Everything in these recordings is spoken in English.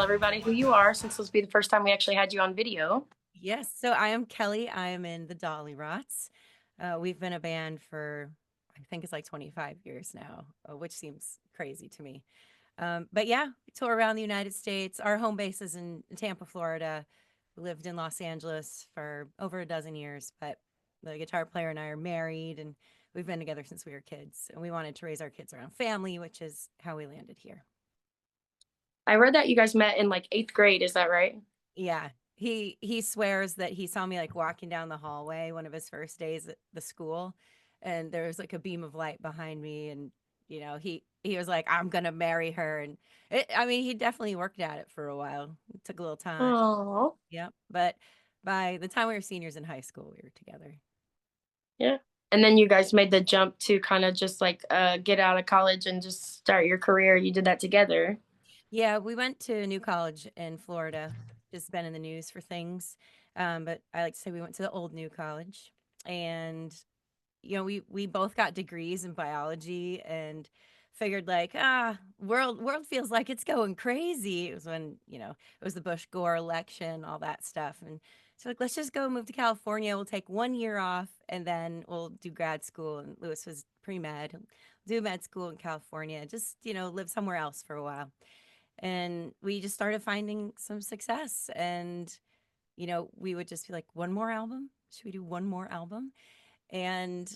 everybody who you are since this will be the first time we actually had you on video. Yes, so I am Kelly. I am in the Dollyrots. We've been a band for, I think it's like 25 years now, which seems crazy to me. But yeah, we tour around the United States. Our home base is in Tampa, Florida. We lived in Los Angeles for over a dozen years, but the guitar player and I are married and we've been together since we were kids. And we wanted to raise our kids around family, which is how we landed here. I read that you guys met in like eighth grade. Is that right? Yeah. He swears that he saw me like walking down the hallway one of his first days at the school and there was like a beam of light behind me and he was like I'm going to marry her and I mean he definitely worked at it for a while. It took a little time. Oh, Yep. But by the time we were seniors in high school we were together. yeah. And then you guys made the jump to kind of just like get out of college and just start your career. You did that together. Yeah, we went to a new college in Florida. Just been in the news for things. But I like to say we went to the old new college and we both got degrees in biology and figured like world feels like it's going crazy. It was when it was the Bush Gore election, all that stuff, and so like let's just go move to California. We'll take 1 year off and then we'll do grad school. And Lewis was pre-med, do med school in California, just live somewhere else for a while. And we just started finding some success and we would just be like, one more album, should we do one more album? And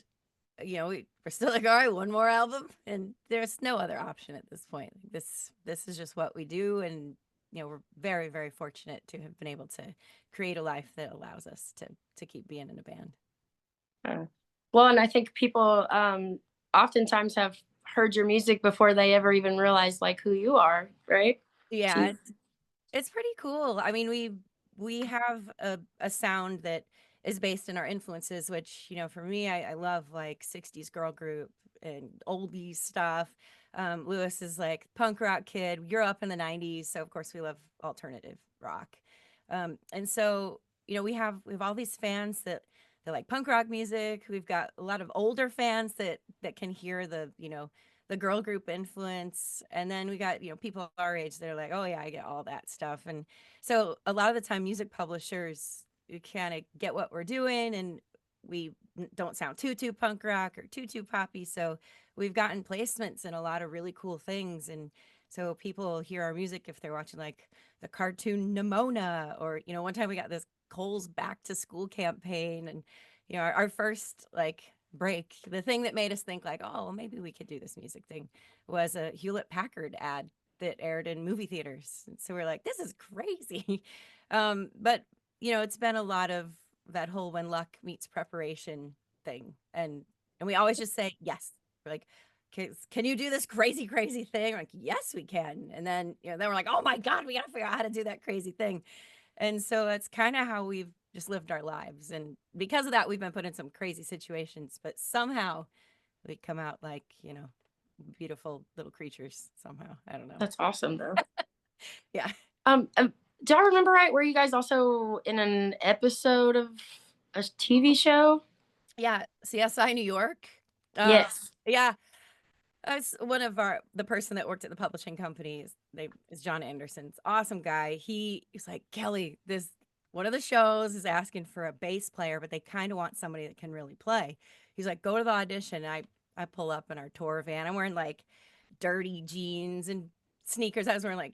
we're still like, all right, one more album, and there's no other option at this point. This is just what we do, and we're very, very fortunate to have been able to create a life that allows us to keep being in a band. Uh, well, and I think people oftentimes have heard your music before they ever even realize like who you are, right? Yeah, So, it's pretty cool. I mean, we have a sound that is based in our influences, which, for me, I love like 60s girl group and oldies stuff. Lewis is like punk rock kid. You're up in the 90s, so of course we love alternative rock. And so, we have all these fans that like punk rock music. We've got a lot of older fans that can hear the girl group influence, and then we got people our age, they're like, oh yeah, I get all that stuff. And so a lot of the time music publishers kind of get what we're doing, and we don't sound too punk rock or too poppy, so we've gotten placements in a lot of really cool things. And so people hear our music if they're watching like the cartoon Nimona, or one time we got this Cole's back to school campaign. And our first like break, the thing that made us think like, oh, well, maybe we could do this music thing, was a Hewlett Packard ad that aired in movie theaters. And so we're like, this is crazy. But it's been a lot of that whole when luck meets preparation thing. And we always just say yes. We're like, can you do this crazy, crazy thing? We're like, yes, we can. And then, then we're like, oh my God, we got to figure out how to do that crazy thing. And so that's kind of how we've just lived our lives. And because of that, we've been put in some crazy situations, but somehow we come out like, beautiful little creatures somehow. I don't know. that's awesome though. Yeah. Do I remember right? Were you guys also in an episode of a TV show? Yeah. CSI New York. Yes. Yeah. That's one of the person that worked at the publishing company is John Anderson's awesome guy. He's like, Kelly, this one of the shows is asking for a bass player, but they kind of want somebody that can really play. He's like, go to the audition. I pull up in our tour van. I'm wearing like dirty jeans and sneakers. I was wearing like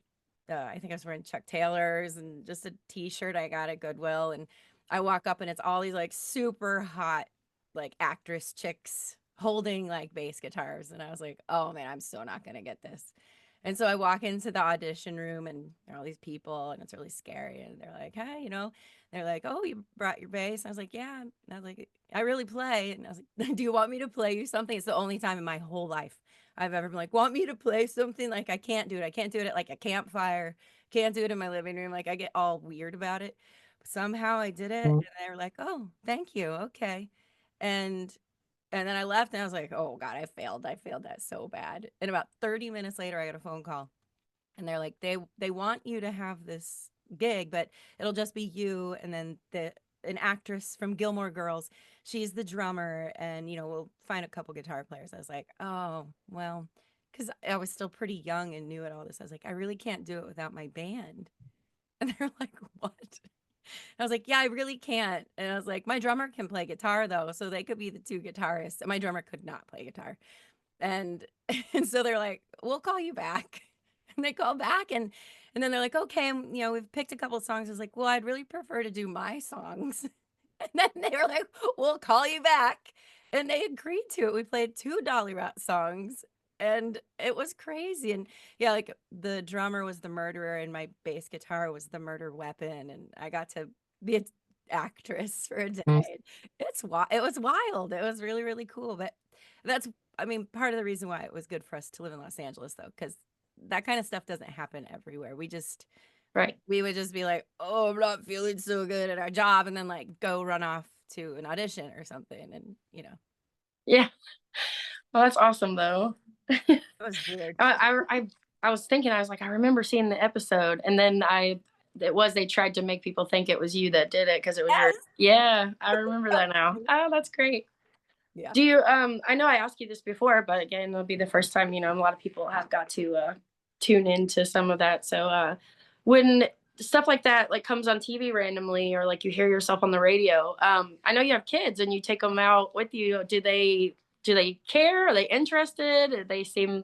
I think I was wearing Chuck Taylors and just a t-shirt I got at Goodwill. And I walk up and it's all these like super hot like actress chicks holding like bass guitars. And I was like, oh man, I'm so not gonna get this. And so I walk into the audition room and there are all these people and it's really scary. And they're like, hey, they're like, oh, you brought your bass? And I was like, yeah. And I was like, I really play. And I was like, do you want me to play you something? It's the only time in my whole life I've ever been like, want me to play something? Like, I can't do it. I can't do it at like a campfire. Can't do it in my living room. Like, I get all weird about it. But somehow I did it. And they were like, oh, thank you. Okay. And and then I left and I was like, oh God, I failed. I failed that so bad. And about 30 minutes later, I got a phone call and they're like, they want you to have this gig, but it'll just be you and then the an actress from Gilmore Girls. She's the drummer, and we'll find a couple guitar players. I was like, oh well, because I was still pretty young and new at all this. I was like, I really can't do it without my band. And they're like, what? I was like, yeah, I really can't. And I was like, my drummer can play guitar though, so they could be the two guitarists. And my drummer could not play guitar. And and so they're like, we'll call you back. And they call back and then they're like, okay, we've picked a couple of songs. I was like, well, I'd really prefer to do my songs. And then they were like, we'll call you back. And they agreed to it. We played two Dollyrot songs and it was crazy. And yeah, like the drummer was the murderer and my bass guitar was the murder weapon. And I got to be an actress for a day. It was wild. It was really, really cool. But that's, I mean, part of the reason why it was good for us to live in Los Angeles, though, because that kind of stuff doesn't happen everywhere. Right. We would just be like, oh, I'm not feeling so good at our job, and then like go run off to an audition or something. And, Yeah. Well, that's awesome though. it was weird. I was thinking, I was like, I remember seeing the episode, and then they tried to make people think it was you that did it because it was your, Yes. yeah, I remember that now. Oh, that's great. Yeah. Do you, I know I asked you this before, but again, it'll be the first time, a lot of people have got to, tune into some of that. So, when stuff like that, like comes on TV randomly, or like you hear yourself on the radio, I know you have kids and you take them out with you. Do they care? Are they interested? Do they seem,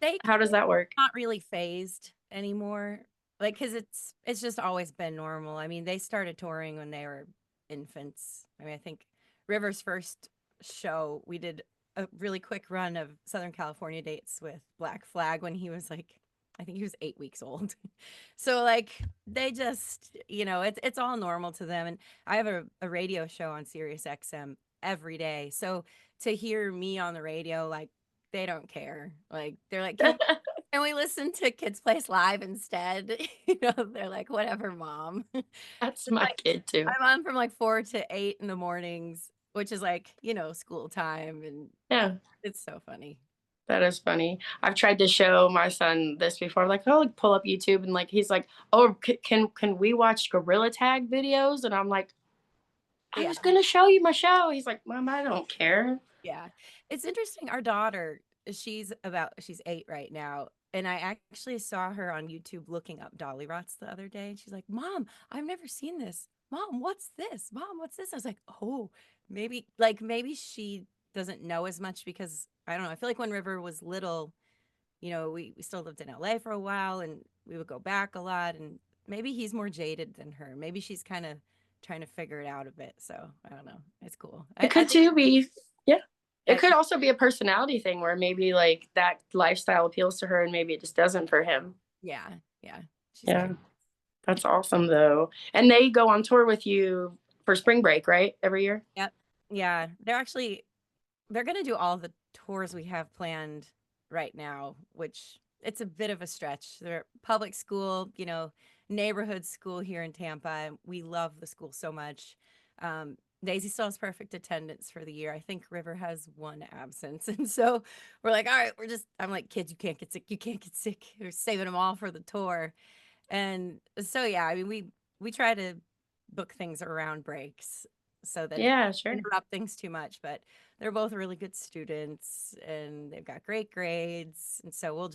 They how does that work? not really phased anymore. Like, because it's just always been normal. I mean, they started touring when they were infants. I mean, I think River's first show, we did a really quick run of Southern California dates with Black Flag when he was like, I think he was 8 weeks old. So like they just, it's all normal to them. And I have a radio show on Sirius XM every day. So to hear me on the radio, like they don't care. Like they're like, can we listen to Kids Place Live instead? They're like, whatever, mom. That's It's my like kid too. I'm on from like 4 to 8 in the mornings, which is like, school time. And Yeah. it's so funny. That is funny. I've tried to show my son this before. I'm like, oh, like pull up YouTube, and like he's like, oh, can we watch gorilla tag videos? And I'm like, I Yeah. was gonna show you my show. He's like, Mom, I don't care. Yeah. It's interesting. Our daughter, she's 8 right now. And I actually saw her on YouTube looking up Dollyrots the other day. And she's like, Mom, I've never seen this. Mom, what's this? Mom, what's this? I was like, oh, maybe she doesn't know as much because I don't know. I feel like when River was little, we still lived in LA for a while and we would go back a lot. And maybe he's more jaded than her. Maybe she's kind of trying to figure it out a bit. So I don't know. It's cool. It I could think too be, yeah. It I could also be a personality thing where maybe like that lifestyle appeals to her and maybe it just doesn't for him. Yeah, yeah. She's Yeah, cute. that's awesome though. And they go on tour with you for spring break, right? Every year? Yep. Yeah. They're gonna do all the tours we have planned right now, which it's a bit of a stretch. They're public school, neighborhood school here in Tampa. And we love the school so much. Daisy still has perfect attendance for the year. I think River has one absence. And so we're like, all right, I'm like, kids, you can't get sick. You can't get sick. We're saving them all for the tour. And so yeah, I mean we try to book things around breaks so that it Yeah, doesn't sure. interrupt things too much, but they're both really good students and they've got great grades. And so we'll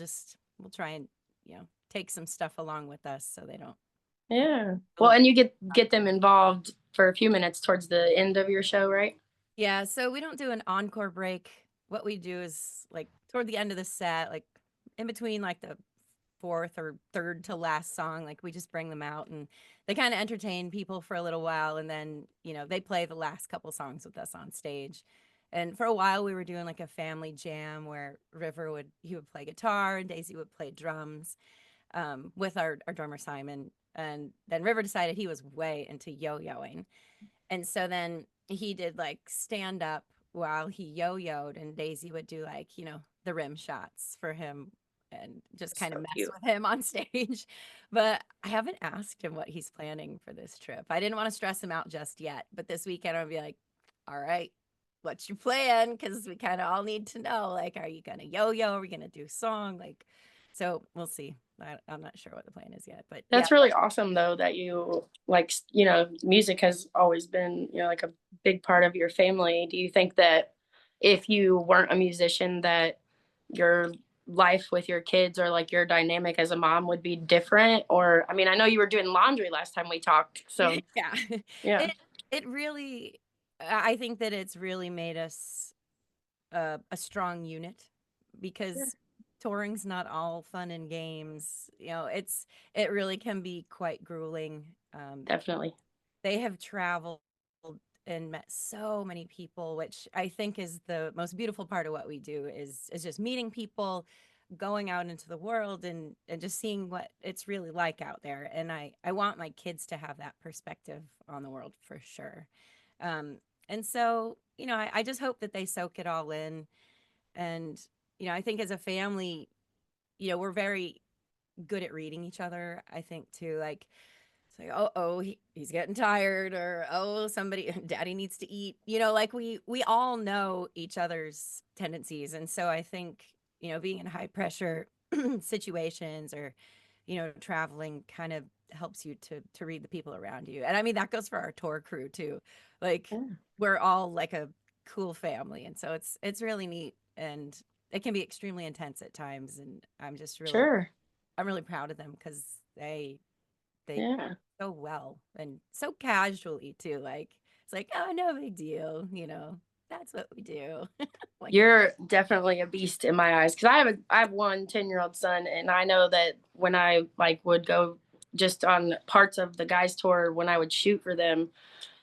try and, take some stuff along with us so they don't Yeah. Well, feel. and you get them involved for a few minutes towards the end of your show, right? Yeah, so we don't do an encore break. What we do is like toward the end of the set, like in between like the fourth or third to last song, like we just bring them out and they kind of entertain people for a little while and then, they play the last couple songs with us on stage. And for a while we were doing like a family jam where he would play guitar and Daisy would play drums with our drummer Simon. And then River decided he was way into yo-yoing. And so then he did like stand up while he yo-yoed and Daisy would do like, the rim shots for him and just kind of So mess cute. with him on stage. But I haven't asked him what he's planning for this trip. I didn't want to stress him out just yet, but this weekend I'll be like, all right, what's your plan? Because we kind of all need to know, like, are you gonna yo-yo? Are we gonna do song? Like, so we'll see. I'm not sure what the plan is yet, but yeah. That's really awesome though that you like, music has always been, like a big part of your family. Do you think that if you weren't a musician that your life with your kids or like your dynamic as a mom would be different? Or I mean, I know you were doing laundry last time we talked, so Yeah. yeah. It it really I think that it's really made us a strong unit Yeah, because touring's not all fun and games. It really can be quite grueling. definitely. They have traveled and met so many people, which I think is the most beautiful part of what we do is just meeting people, going out into the world and just seeing what it's really like out there. And I want my kids to have that perspective on the world for sure. Um, and so, I just hope that they soak it all in. And, I think as a family, we're very good at reading each other. I think too, like it's like, he's getting tired, or somebody, daddy needs to eat. Like we all know each other's tendencies, and so I think being in high pressure situations or traveling kind of helps you to read the people around you. And I mean that goes for our tour crew too. Like Yeah. we're all like a cool family, and so it's really neat, and it can be extremely intense at times. And Sure. I'm really proud of them because they Yeah. so well and so casually too. Like it's like, oh, no big deal, that's what we do. Like, You're definitely a beast in my eyes because I have one 10-year-old son, and I know that when I like would go just on parts of the guys tour when I would shoot for them,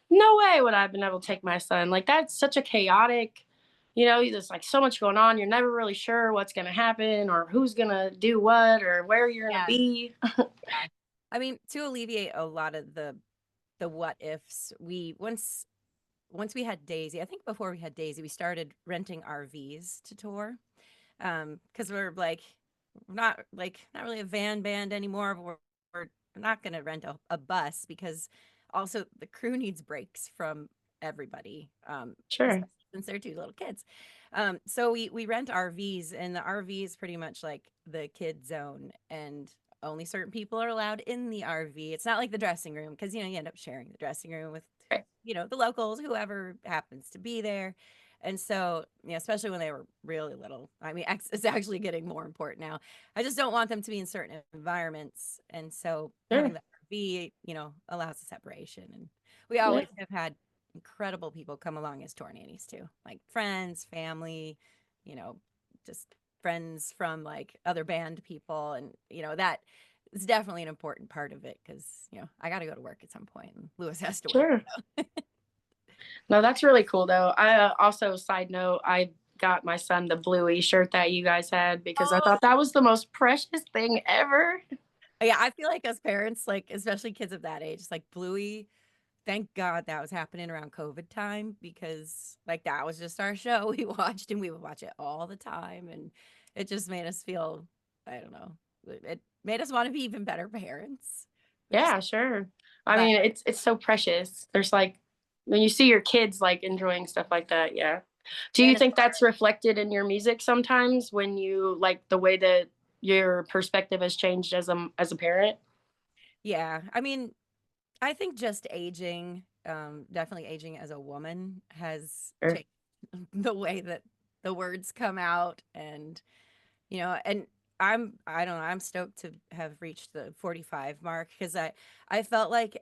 no way would I have been able to take my son. Like that's such a chaotic, there's like so much going on. You're never really sure what's gonna happen or who's gonna do what or where you're gonna yeah, be. yeah. I mean, to alleviate a lot of the what ifs, we once we had Daisy, I think before we had Daisy, we started renting RVs to tour. Because we're like not really a van band anymore. But we're not going to rent a bus because also the crew needs breaks from everybody, Sure. especially since they're two little kids. So we rent RVs, and the RV is pretty much like the kid zone, and only certain people are allowed in the RV. It's not like the dressing room because you end up sharing the dressing room with Right. the locals, whoever happens to be there. And so, especially when they were really little. I mean, it's actually getting more important now. I just don't want them to be in certain environments. And so Sure. having the RV, allows a separation. And we Yeah. always have had incredible people come along as tour nannies too, like friends, family, you know, just friends from like other band people. And, that is definitely an important part of it because, I got to go to work at some point and Lewis has to work. Sure. No, that's really cool though. I also, side note, I got my son the Bluey shirt that you guys had because I Oh, thought that was the most precious thing ever. yeah, I feel like as parents, like especially kids of that age, it's like Bluey, thank God that was happening around COVID time because like that was just our show we watched and we would watch it all the time. And it just made us feel, I don't know, it made us want to be even better parents, which is, Yeah, sure. I but mean, it's so precious. There's like when you see your kids like enjoying stuff like that, yeah. Do you and think that's reflected in your music sometimes when you like the way that your perspective has changed as a parent? yeah, I mean, I think just aging, definitely aging as a woman has Sure. changed the way that the words come out. And and I don't know, I'm stoked to have reached the 45 mark because I felt like,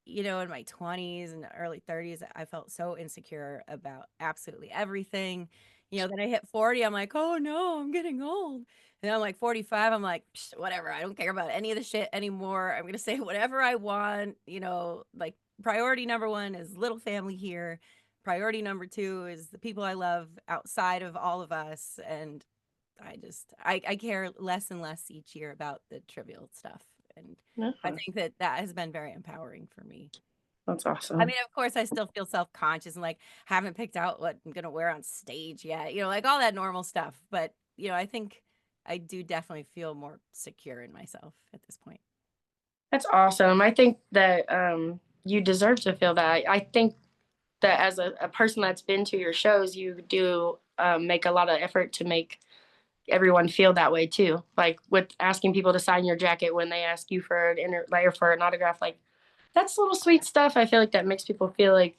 in my 20s and early 30s, I felt so insecure about absolutely everything. Then I hit 40, I'm like, oh no, I'm getting old. And I'm like 45, I'm like, whatever, I don't care about any of the shit anymore. I'm gonna say whatever I want. Like priority number one is little family here. Priority number two is the people I love outside of all of us. And I care less and less each year about the trivial stuff. And Yeah, I think that has been very empowering for me. that's I awesome. mean, of course, I still feel self-conscious and like haven't picked out what I'm gonna wear on stage yet, like all that normal stuff. But, I think I do definitely feel more secure in myself at this point. That's awesome. I think that you deserve to feel that. I think that as a person that's been to your shows, you do make a lot of effort to make everyone feel that way too. Like with asking people to sign your jacket when they ask you for like, or for an autograph, like that's little sweet stuff. I feel like that makes people feel like,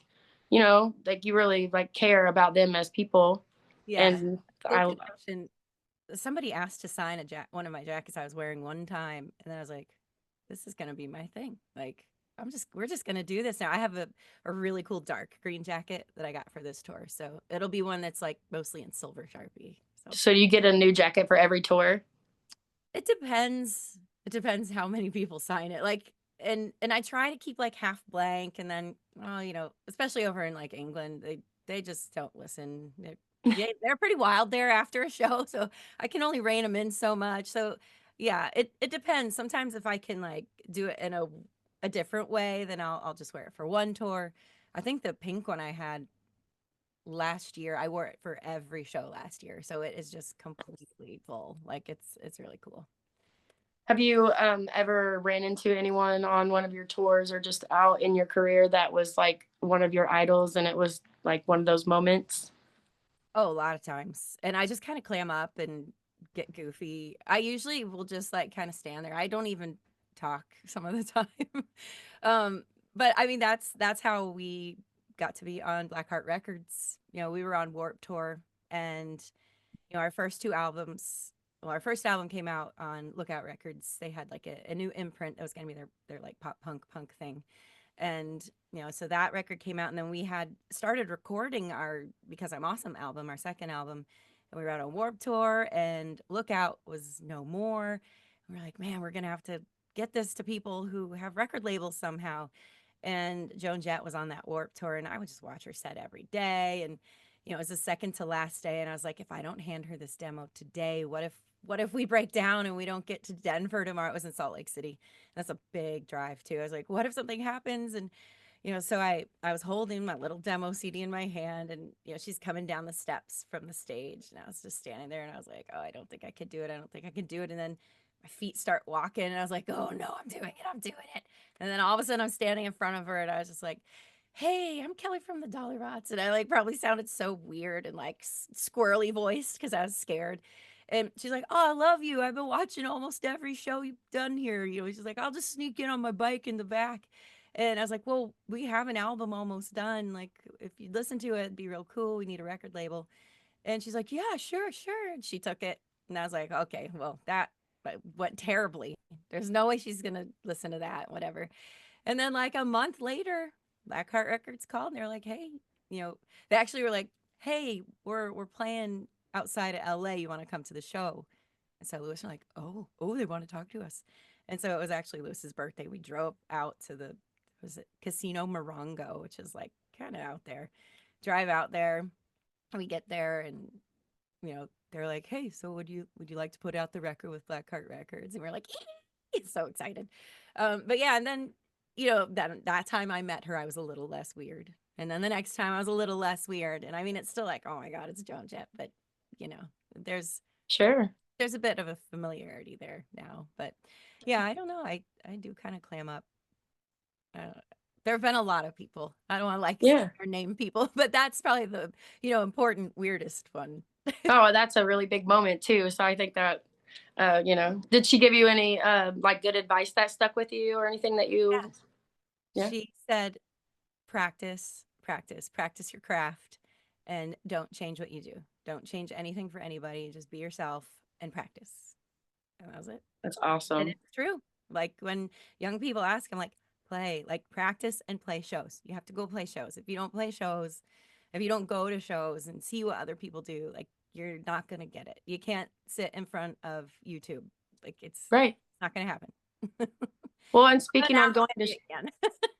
like you really like care about them as people. Yeah. And The I, connection. somebody asked to sign one of my jackets I was wearing one time, and then I was like, this is gonna be my thing. Like, we're just gonna do this now. I have a really cool dark green jacket that I got for this tour, so it'll be one that's like mostly in silver Sharpie. So So you get a new jacket for every tour? it depends. It depends how many people sign it. Like, and I try to keep like half blank, and then, well, especially over in like England, they just don't listen. They're pretty wild there after a show, so I can only rein them in so much. So yeah, it depends. Sometimes if I can like do it in a different way, then I'll just wear it for one tour. I think the pink one I had last year, I wore it for every show last year, so it is just completely full. Like it's really cool. Have you ever ran into anyone on one of your tours or just out in your career that was like one of your idols and it was like one of those moments? Oh, a lot of times. And I just kind of clam up and get goofy. I usually will just like kind of stand there. I don't even talk some of the time. um, but I mean that's how we got to be on Blackheart Records. We were on Warp Tour, and our first two albums, well, our first album came out on Lookout Records. They had like a new imprint that was going to be their like pop punk thing. And so that record came out, and then we had started recording our Because I'm Awesome album, our second album, and we were out on Warp Tour, and Lookout was no more. And we're like, man, we're gonna have to get this to people who have record labels somehow. And Joan Jett was on that Warp Tour, and I would just watch her set every day. And it was the second to last day, and I was like, if I don't hand her this demo today, what if we break down and we don't get to Denver tomorrow? It was in Salt Lake City. That's a big drive too. I was like, what if something happens? And so I was holding my little demo CD in my hand, and she's coming down the steps from the stage, and I was just standing there, and I was like, oh, I don't think I could do it. I don't think I could do it. And then my feet start walking, and I was like, oh no, I'm doing it. I'm doing it. And then all of a sudden I'm standing in front of her, and I was just like, hey, I'm Kelly from the Dollyrots. And I like probably sounded so weird and like squirrely voiced because I was scared. And she's like, oh, I love you. I've been watching almost every show you've done here. She's like, I'll just sneak in on my bike in the back. And I was like, well, we have an album almost done. Like, if you listen to it, it'd be real cool. We need a record label. And she's like, yeah, sure, sure. And she took it. And I was like, okay, well, that went terribly. There's no way she's going to listen to that, whatever. And then like a month later, Blackheart Records called, and they're like, hey, they actually were like, hey, we're playing outside of LA. You want to come to the show? And so Lewis and like, oh, they want to talk to us. And so it was actually Lewis's birthday. We drove out to was it Casino Morongo, which is like kind of out there. Drive out there. We get there, and they're like, hey, so would you like to put out the record with Blackheart Records? And we're like, so excited. But yeah, and then that time I met her, I was a little less weird, and then the next time I was a little less weird. And I mean, it's still like, oh my god, it's Joan Jett, but you know, there's Sure. there's a bit of a familiarity there now. But yeah, I don't know. I do kind of clam up. Uh, there have been a lot of people. I don't want to like Yeah. or name people, but that's probably the important weirdest one. Oh, that's a really big moment too. So I think that, did she give you any like good advice that stuck with you or anything that you? Yes. Yeah, She said, practice, practice, practice your craft, and don't change what you do. Don't change anything for anybody. Just be yourself and practice. And that was it. that's And awesome. it's true. Like when young people ask, I'm like, play, like practice and play shows. You have to go play shows. If you don't play shows, if you don't go to shows and see what other people do, like you're not going to get it. You can't sit in front of YouTube. Like it's Right. not going to happen. Well, and But speaking now on going to, maybe it can.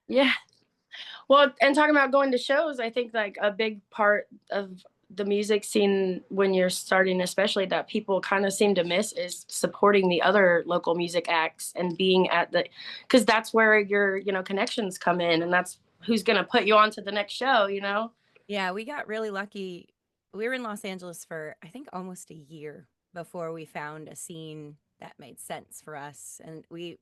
yeah. Well, and talking about going to shows, I think like a big part of the music scene when you're starting, especially that people kind of seem to miss is supporting the other local music acts and being at the, because that's where your, connections come in and that's who's going to put you on to the next show. Yeah, we got really lucky. We were in Los Angeles for, I think, almost a year before we found a scene that made sense for us. And we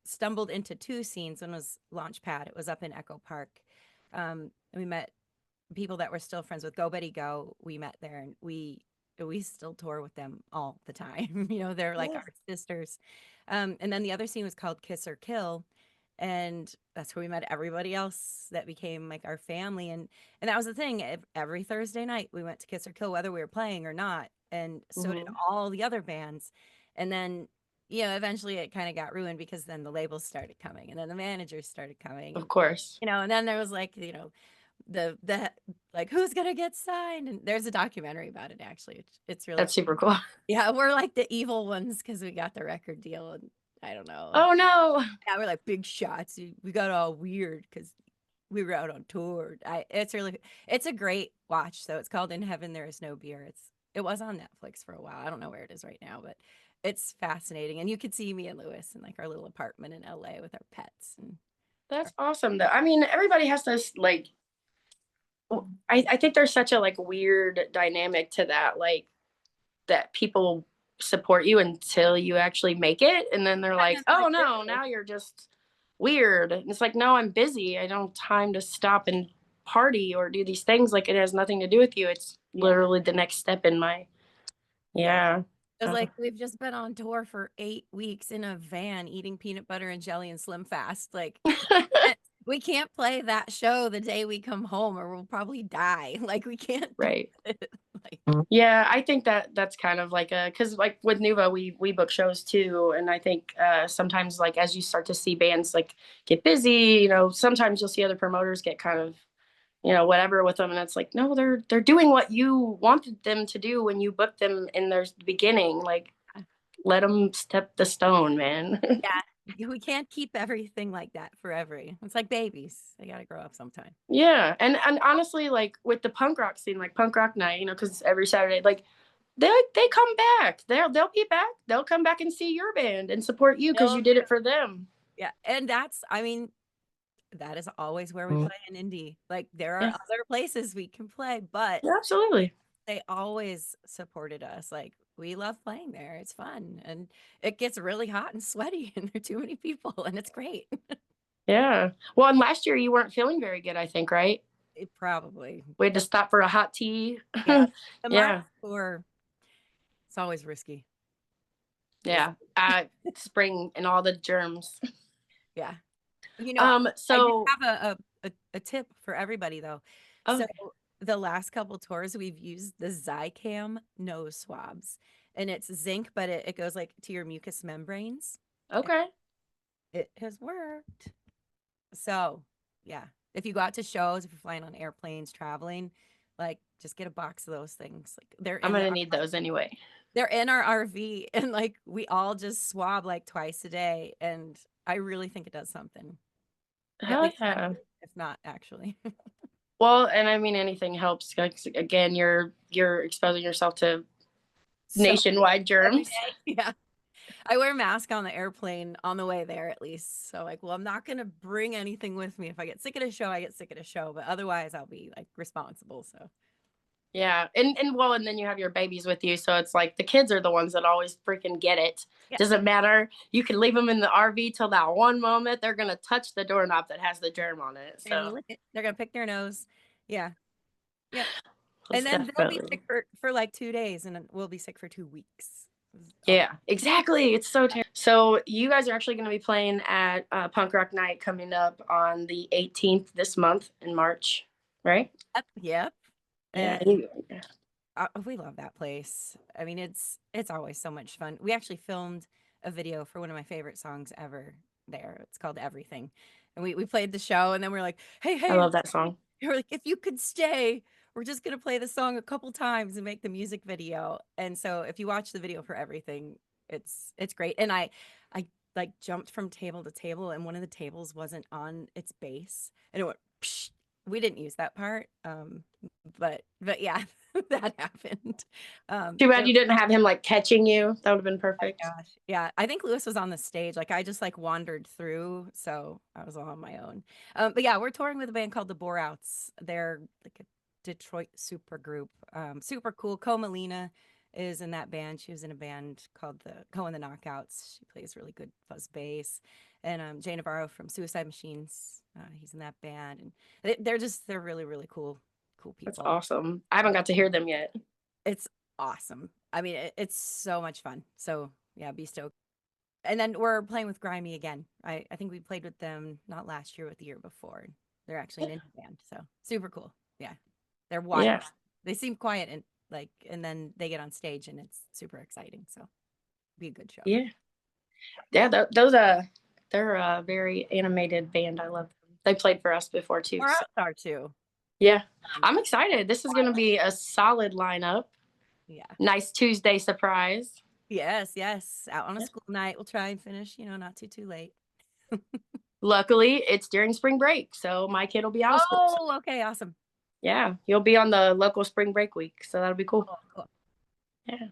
stumbled into two scenes. One was Launchpad. It was up in Echo Park. And we met people that were still friends with Go Betty Go. We met there, and we still tour with them all the time. They're like Yeah. our sisters. And then the other scene was called Kiss or Kill, and that's where we met everybody else that became like our family. And that was the thing. Every Thursday night we went to Kiss or Kill, whether we were playing or not. and so did Hmm. all the other bands. And then, you know, eventually it kind of got ruined because then the labels started coming and then the managers started coming Of and course. you know, and then there was like, you know, the like who's gonna get signed? And there's a documentary about it actually. It's really That's cool. super cool. Yeah, we're like the evil ones because we got the record deal and I don't know. Oh no. Yeah, we're like big shots. We got all weird because we were out on tour. It's really, it's a great watch. So it's called In Heaven There Is No Beer. It was on Netflix for a while. I don't know where it is right now, but it's fascinating. And you could see me and Lewis in like our little apartment in LA with our pets and That's awesome though. I mean, everybody has this like I think there's such a like weird dynamic to that, like that people support you until you actually make it. And then they're and like, then they're oh like, no, really? now you're just weird. And it's like, no, I'm busy. I don't have time to stop and party or do these things. Like it has nothing to do with you. It's Yeah, literally the next step in my, yeah. yeah. It was like we've just been on tour for 8 weeks in a van eating peanut butter and jelly and Slim Fast. Like we can't play that show the day we come home or we'll probably die. Like we can't do Right. it. Like Yeah, I think that that's kind of like a because like with Nuva, we book shows too, and I think sometimes like as you start to see bands like get busy, you know, sometimes you'll see other promoters get kind of whatever with them, and it's like no, they're doing what you wanted them to do when you booked them in their beginning. Like let them step the stone, man. yeah, we can't keep everything like that forever. It's like babies. They gotta grow up sometime. Yeah, and honestly, like with the punk rock scene, like punk rock night, because every Saturday, like they come back. They'll be back. They'll come back and see your band and support you because They'll you did it for them. Yeah, and that's I mean, that is always where we play in indie. Like there are Yeah, other places we can play, but yeah, absolutely. they always supported us. Like we love playing there. It's fun and it gets really hot and sweaty and there are too many people and it's great. Yeah. Well, and last year you weren't feeling very good, I think, right? It probably. We had to The stop for a hot tea. Yeah, the March Yeah, tour, it's always risky. Just yeah. Spring and all the germs. yeah. You know, I do So have a tip for everybody though. So okay, the last couple tours we've used the Zicam nose swabs and it's zinc, but it goes like to your mucous membranes. And okay. it has worked. So yeah, if you go out to shows, if you're flying on airplanes, traveling, like just get a box of those things. Like I'm gonna need those anyway. they're in our RV and like we all just swab like twice a day. And I really think it does something. At Hell least yeah. mentally, if not actually. Well, and I mean anything helps. 'Cause, again, you're exposing yourself to So nationwide every germs. day. Yeah. I wear a mask on the airplane on the way there at least. So like, well, I'm not gonna bring anything with me. If I get sick at a show, I get sick at a show. But otherwise I'll be like responsible. So Yeah, and well, and then you have your babies with you, so it's like the kids are the ones that always freaking get it. yeah. Doesn't matter. You can leave them in the RV till that one moment they're gonna touch the doorknob that has the germ on it. They're gonna So lick it. They're gonna pick their nose. Yeah. Yep. And it's then they'll be definitely sick for like 2 days and then we'll be sick for 2 weeks. Oh, yeah, exactly. It's so terrible. So you guys are actually going to be playing at Punk Rock Night coming up on the 18th this month in March, right? yep. Yep. Yeah. And we love that place. I mean, it's always so much fun. We actually filmed a video for one of my favorite songs ever there. It's called Everything. And we played the show and then we're like, hey, I hey, love that song. we're like, if you could stay, we're just gonna play the song a couple times and make the music video. And so if you watch the video for Everything, it's great. And I like jumped from table to table and one of the tables wasn't on its base and it went psh. We didn't use that part. But yeah, that happened. Too bad It you didn't have him like catching you. That would have been my perfect. gosh. Yeah, I think Lewis was on the stage. Like I just like wandered through, so I was all on my own. But yeah, we're touring with a band called the Borouts. They're like a Detroit super group. Super cool. Co Melina is in that band. She was in a band called the Co and the Knockouts. She plays really good fuzz bass. And Jay Navarro from Suicide Machines. He's in that band, and they're really really cool That's people. awesome. I haven't got to hear them yet. It's awesome. I mean, it's so much fun. So yeah, be stoked. And then we're playing with Grimy again. I think we played with them not last year, but the year before. They're actually an indie band, so super cool. Yeah, they're wild. Yeah. They seem quiet and like, and then they get on stage and it's super exciting. So be a good show. Yeah. Yeah, those they're a very animated band. I love them. They played for us before too. Or us So are too. yeah. I'm excited. This is gonna be a solid lineup. Yeah. Nice Tuesday surprise. Yes, yes. Out on a school night. We'll try and finish, not too late. Luckily, it's during spring break, so my kid will be out of school. Oh, okay, awesome. Yeah, you'll be on the local spring break week, so that'll be cool. Cool. Yeah.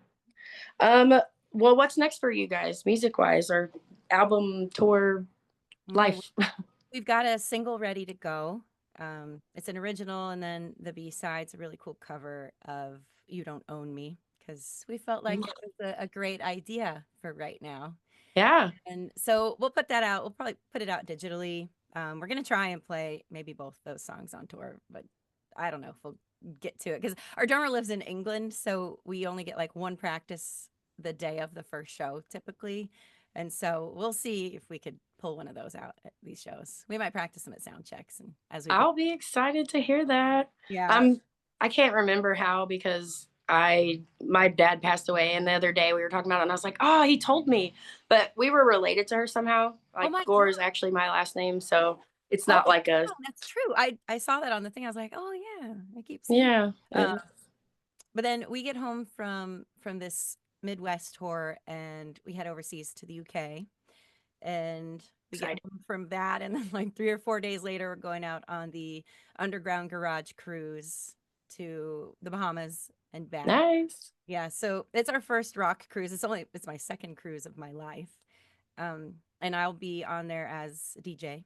Um. Well, what's next for you guys, music wise, or album tour life? We've got a single ready to go. It's an original, and then the B-side's a really cool cover of "You Don't Own Me" because we felt like it was a great idea for right now. Yeah. And so we'll put that out. We'll probably put it out digitally. We're gonna try and play maybe both those songs on tour, but I don't know if we'll get to it because our drummer lives in England, so we only get like one practice the day of the first show typically. And so we'll see if we could pull one of those out at these shows. We might practice them at sound checks and as we go. I'll be excited to hear that. Yeah. I can't remember how because my dad passed away, and the other day we were talking about it, and I was like, oh, he told me, but we were related to her somehow. Like Gore is actually my last name, so it's not like a. That's true. I saw that on the thing. I was like, oh yeah, I keep seeing. Yeah. But then we get home from this Midwest tour, and we head overseas to the UK, and we get home from that, and then like 3 or 4 days later, we're going out on the underground garage cruise to the Bahamas and back. Nice. Yeah, so it's our first rock cruise. It's my second cruise of my life. And I'll be on there as a DJ,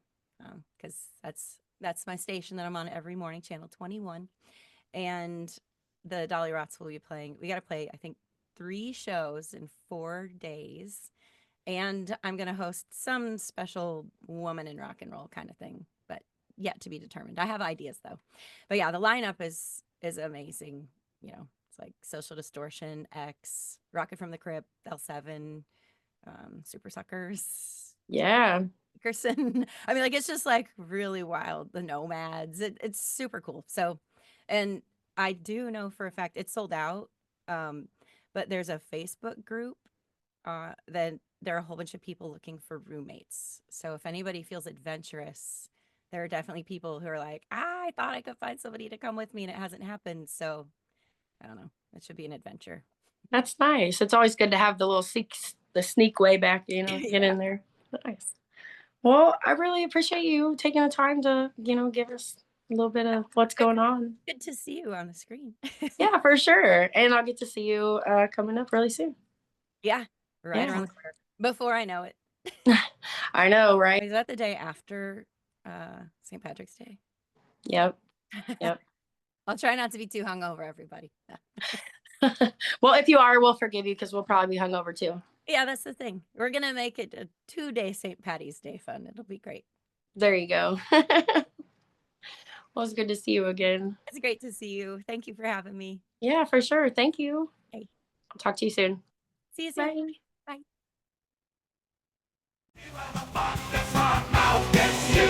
because that's my station that I'm on every morning, channel 21. And the Dollyrots will be playing. We got to play, I think, 3 shows in 4 days. And I'm going to host some special woman in rock and roll kind of thing, but yet to be determined. I have ideas though. But yeah, the lineup is amazing. It's like Social Distortion, X, Rocket from the Crypt, L7, Super Suckers. Yeah. Dickerson. I mean, like, it's just like really wild. The Nomads. It's super cool. So, and I do know for a fact it's sold out. But there's a Facebook group that there are a whole bunch of people looking for roommates. So if anybody feels adventurous, there are definitely people who are like, I thought I could find somebody to come with me and it hasn't happened. So I don't know. It should be an adventure. That's nice. It's always good to have the little sneak way back, get in there. Nice. Well, I really appreciate you taking the time to, give us a little bit of what's going on. Good to see you on the screen. Yeah, for sure. And I'll get to see you coming up really soon. Yeah, right around the corner. Before I know it. I know, right? Is that the day after St. Patrick's Day? Yep. I'll try not to be too hungover, everybody. Well, if you are, we'll forgive you because we'll probably be hungover too. Yeah, that's the thing. We're going to make it a 2-day St. Patty's Day fun. It'll be great. There you go. Well, it's good to see you again. It's great to see you. Thank you for having me. Yeah, for sure. Thank you. Okay. I'll talk to you soon. See you soon. Bye. Bye.